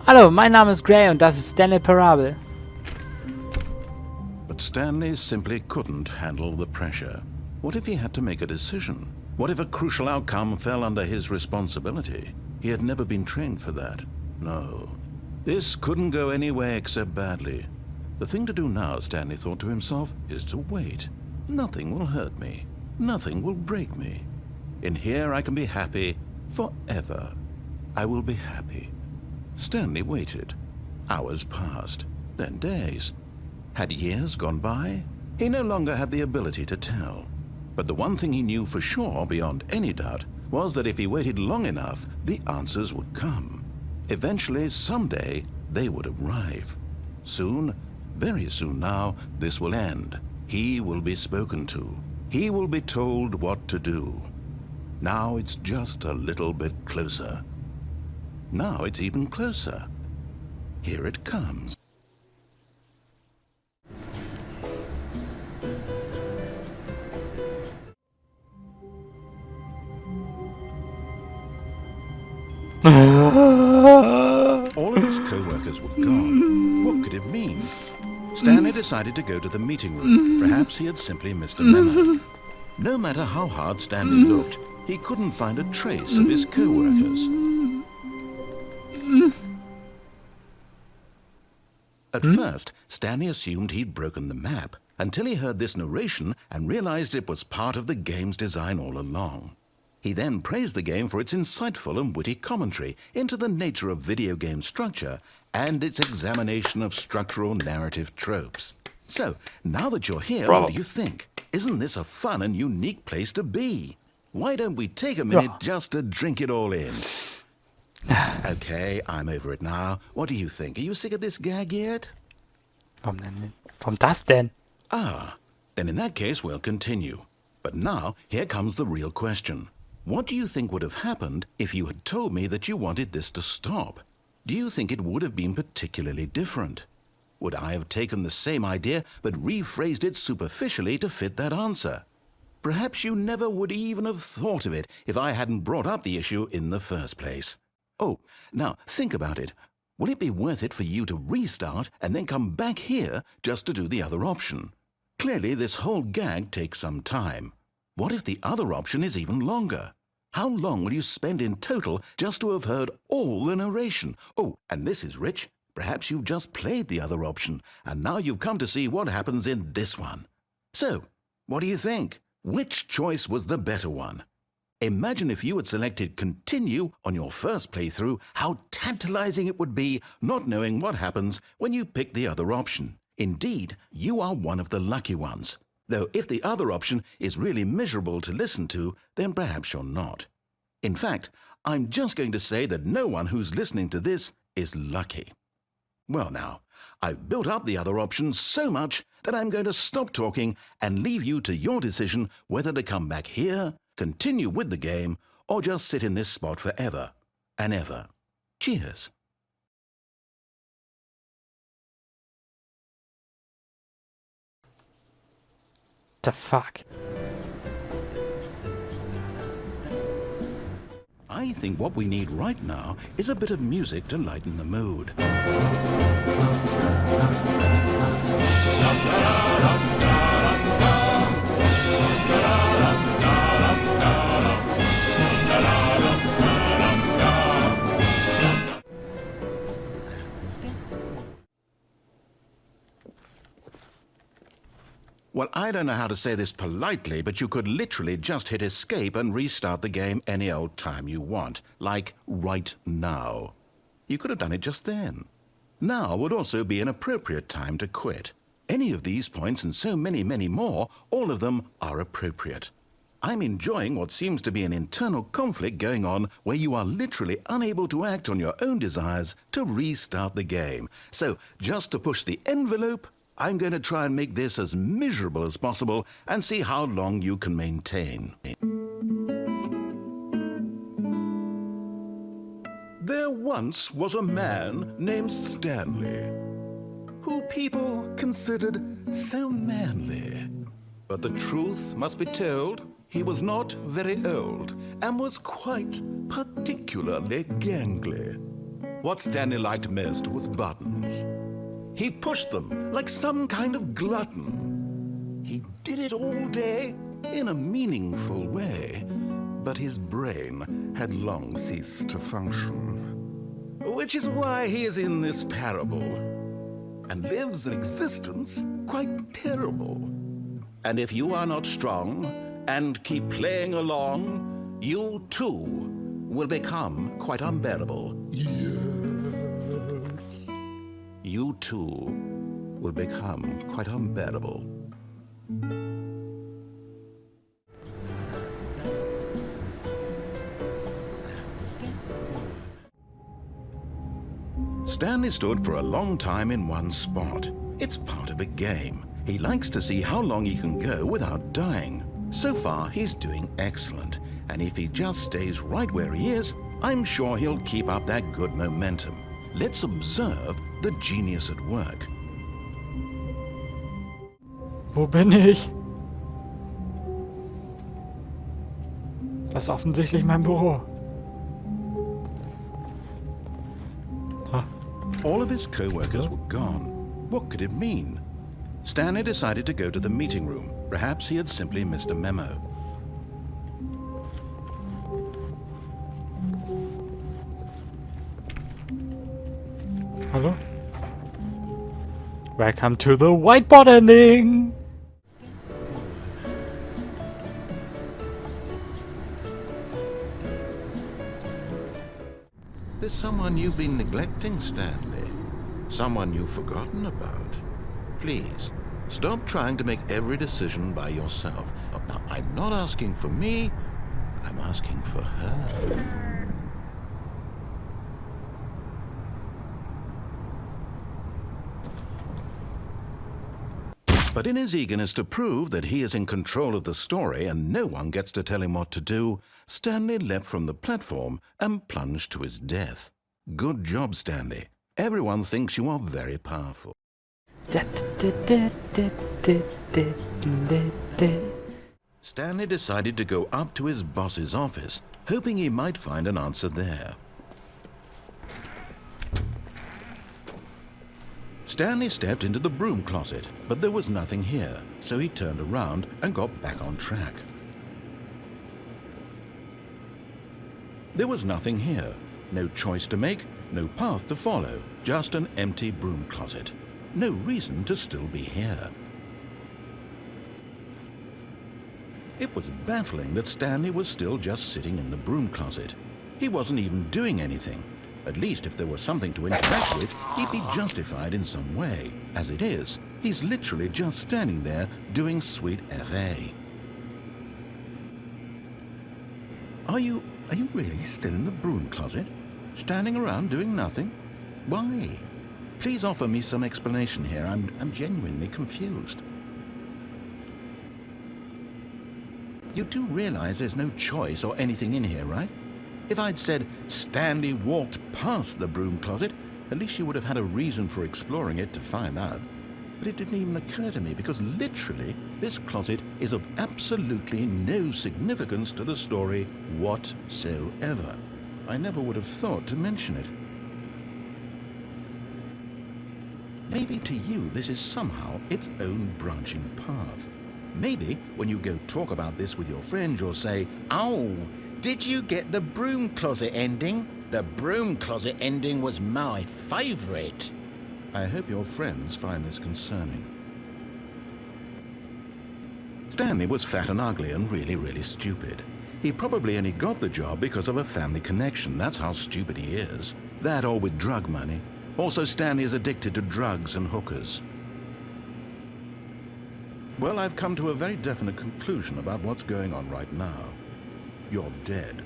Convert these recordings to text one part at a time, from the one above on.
Hallo, mein Name ist Gray und das ist Stanley Parable. But Stanley simply couldn't handle the pressure. What if he had to make a decision? What if a crucial outcome fell under his responsibility? He had never been trained for that. No. This couldn't go anywhere except badly. The thing to do now, Stanley thought to himself, is to wait. Nothing will hurt me. Nothing will break me. In here I can be happy forever. I will be happy. Stanley waited. Hours passed, then days. Had years gone by? He no longer had the ability to tell. But the one thing he knew for sure, beyond any doubt, was that if he waited long enough, the answers would come. Eventually, someday, they would arrive. Soon, very soon now, this will end. He will be spoken to. He will be told what to do. Now it's just a little bit closer. Now it's even closer. Here it comes. All of his co-workers were gone. What could it mean? Stanley decided to go to the meeting room. Perhaps he had simply missed a memo. No matter how hard Stanley looked, he couldn't find a trace of his co-workers. At first, Stanley assumed he'd broken the map, until he heard this narration and realized it was part of the game's design all along. He then praised the game for its insightful and witty commentary into the nature of video game structure and its examination of structural narrative tropes. So, now that you're here, what do you think? Isn't this a fun and unique place to be? Why don't we take a minute just to drink it all in? Okay, I'm over it now. What do you think? Are you sick of this gag yet? Warum das denn? Ah, then in that case we'll continue. But now, here comes the real question. What do you think would have happened if you had told me that you wanted this to stop? Do you think it would have been particularly different? Would I have taken the same idea but rephrased it superficially to fit that answer? Perhaps you never would even have thought of it if I hadn't brought up the issue in the first place. Oh, now think about it. Will it be worth it for you to restart and then come back here just to do the other option? Clearly, this whole gag takes some time. What if the other option is even longer? How long will you spend in total just to have heard all the narration? Oh, and this is rich. Perhaps you've just played the other option, and now you've come to see what happens in this one. So, what do you think? Which choice was the better one? Imagine if you had selected continue on your first playthrough, how tantalizing it would be not knowing what happens when you pick the other option. Indeed, you are one of the lucky ones. Though if the other option is really miserable to listen to, then perhaps you're not. In fact, I'm just going to say that no one who's listening to this is lucky. Well now, I've built up the other option so much that I'm going to stop talking and leave you to your decision whether to come back here, continue with the game, or just sit in this spot forever and ever. Cheers. The fuck? I think what we need right now is a bit of music to lighten the mood. Well, I don't know how to say this politely, but you could literally just hit escape and restart the game any old time you want, like right now. You could have done it just then. Now would also be an appropriate time to quit. Any of these points and so many, many more, all of them are appropriate. I'm enjoying what seems to be an internal conflict going on where you are literally unable to act on your own desires to restart the game. So, just to push the envelope, I'm going to try and make this as miserable as possible and see how long you can maintain. There once was a man named Stanley, who people considered so manly. But the truth must be told, he was not very old and was quite particularly gangly. what Stanley liked most was buttons. He pushed them like some kind of glutton. He did it all day in a meaningful way, but his brain had long ceased to function. Which is why he is in this parable and lives an existence quite terrible. And if you are not strong and keep playing along, you too will become quite unbearable. Yes. You too will become quite unbearable. Stanley stood for a long time in one spot. It's part of a game. He likes to see how long he can go without dying. So far, he's doing excellent. And if he just stays right where he is, I'm sure he'll keep up that good momentum. Let's observe the genius at work. Wo bin ich? Das ist offensichtlich mein Büro. All of his co-workers were gone. What could it mean? Stanley decided to go to the meeting room. Perhaps he had simply missed a memo. Hallo? Welcome to the whiteboard ending! There's someone you've been neglecting, Stanley. Someone you've forgotten about. Please, stop trying to make every decision by yourself. Now, I'm not asking for me, I'm asking for her. But in his eagerness to prove that he is in control of the story and no one gets to tell him what to do, Stanley leapt from the platform and plunged to his death. Good job, Stanley. Everyone thinks you are very powerful. Stanley decided to go up to his boss's office, hoping he might find an answer there. Stanley stepped into the broom closet, but there was nothing here, so he turned around and got back on track. There was nothing here. No choice to make, no path to follow, just an empty broom closet. No reason to still be here. It was baffling that Stanley was still just sitting in the broom closet. He wasn't even doing anything. At least if there was something to interact with, he'd be justified in some way. As it is, he's literally just standing there doing sweet FA. Are you really still in the broom closet? Standing around doing nothing? Why? Please offer me some explanation here. I'm genuinely confused. You do realize there's no choice or anything in here, right? If I'd said Stanley walked past the broom closet, at least you would have had a reason for exploring it to find out. But it didn't even occur to me because literally this closet is of absolutely no significance to the story whatsoever. I never would have thought to mention it. Maybe to you this is somehow its own branching path. Maybe when you go talk about this with your friends you'll say, "Oh, did you get the Broom Closet ending? The Broom Closet ending was my favorite." I hope your friends find this concerning. Stanley was fat and ugly and really stupid. He probably only got the job because of a family connection. That's how stupid he is. That or with drug money. Also, Stanley is addicted to drugs and hookers. Well, I've come to a very definite conclusion about what's going on right now. You're dead.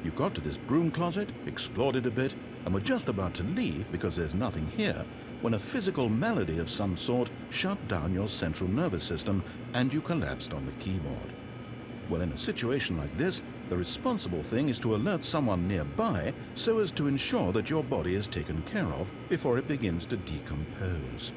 You got to this broom closet, explored it a bit, and were just about to leave because there's nothing here when a physical malady of some sort shut down your central nervous system and you collapsed on the keyboard. Well, in a situation like this, the responsible thing is to alert someone nearby so as to ensure that your body is taken care of before it begins to decompose.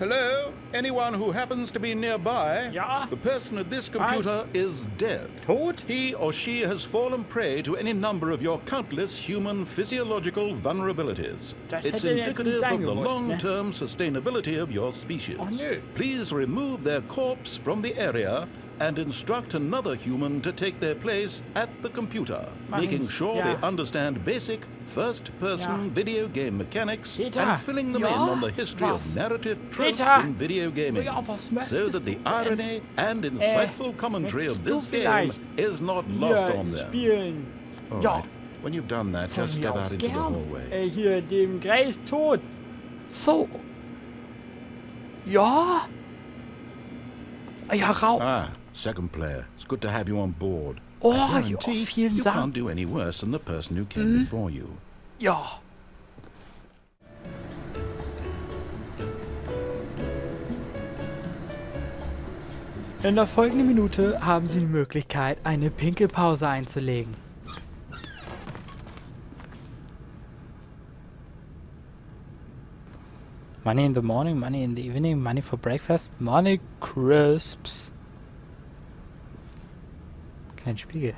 Hello? Anyone who happens to be nearby? Ja? The person at this computer is dead. Tot? He or she has fallen prey to any number of your countless human physiological vulnerabilities. Das It's hätte jetzt nicht indicative sein of the gemusst, ne? long-term sustainability of your species. Oh, nö. Please remove their corpse from the area and instruct another human to take their place at the computer, making sure ja. they understand basic first-person Ja. video game mechanics Peter, and filling them in ja? on the history Was? of narrative tropes Peter, in video gaming, ja, was so möchtest that the du denn? irony and insightful commentary of this möchtest du game vielleicht is not lost hier on them. spielen? All Ja. right. When you've done that, Von just mir step aus out into the gern. hallway. Hier, dem Grace tot. So. Ja. Ja, raus. Ah, second player. It's good to have you on board. Oh, I ja, guarantee vielen you Dank. can't do any worse than the person who came before you. Ja. In der folgenden Minute haben Sie die Möglichkeit, eine Pinkelpause einzulegen. Money in the morning, money in the evening, money for breakfast, money crisps. Kein Spiegel.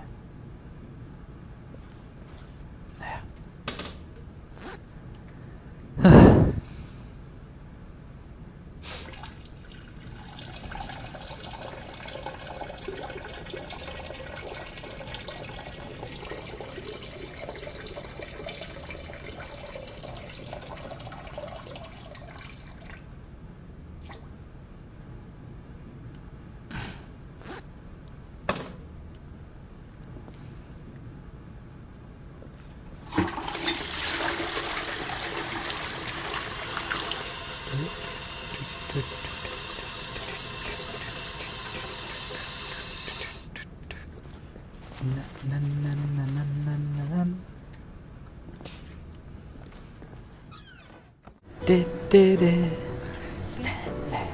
Stanley.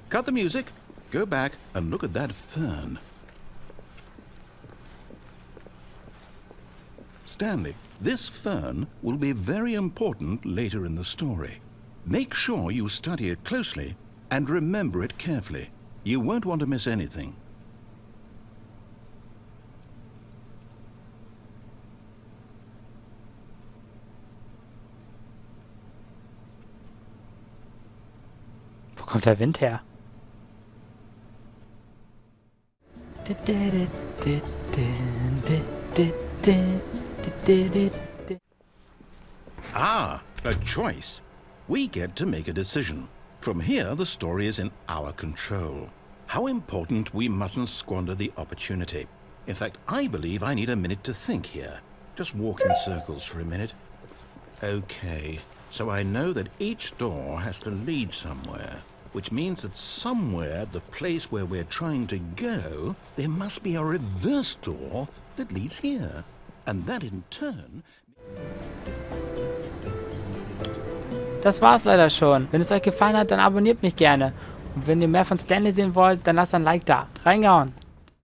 Cut the music, go back and look at that fern. Stanley, this fern will be very important later in the story. Make sure you study it closely and remember it carefully. You won't want to miss anything. Wo kommt der Wind her? Ah, a choice. We get to make a decision. From here, the story is in our control. How important we mustn't squander the opportunity. In fact, I believe I need a minute to think here. Just walk in circles for a minute. Okay, so I know that each door has to lead somewhere, which means that somewhere, the place where we're trying to go, there must be a reverse door that leads here. And that in turn... Das war's leider schon. Wenn es euch gefallen hat, dann abonniert mich gerne. Und wenn ihr mehr von Stanley sehen wollt, dann lasst ein Like da. Reingehauen!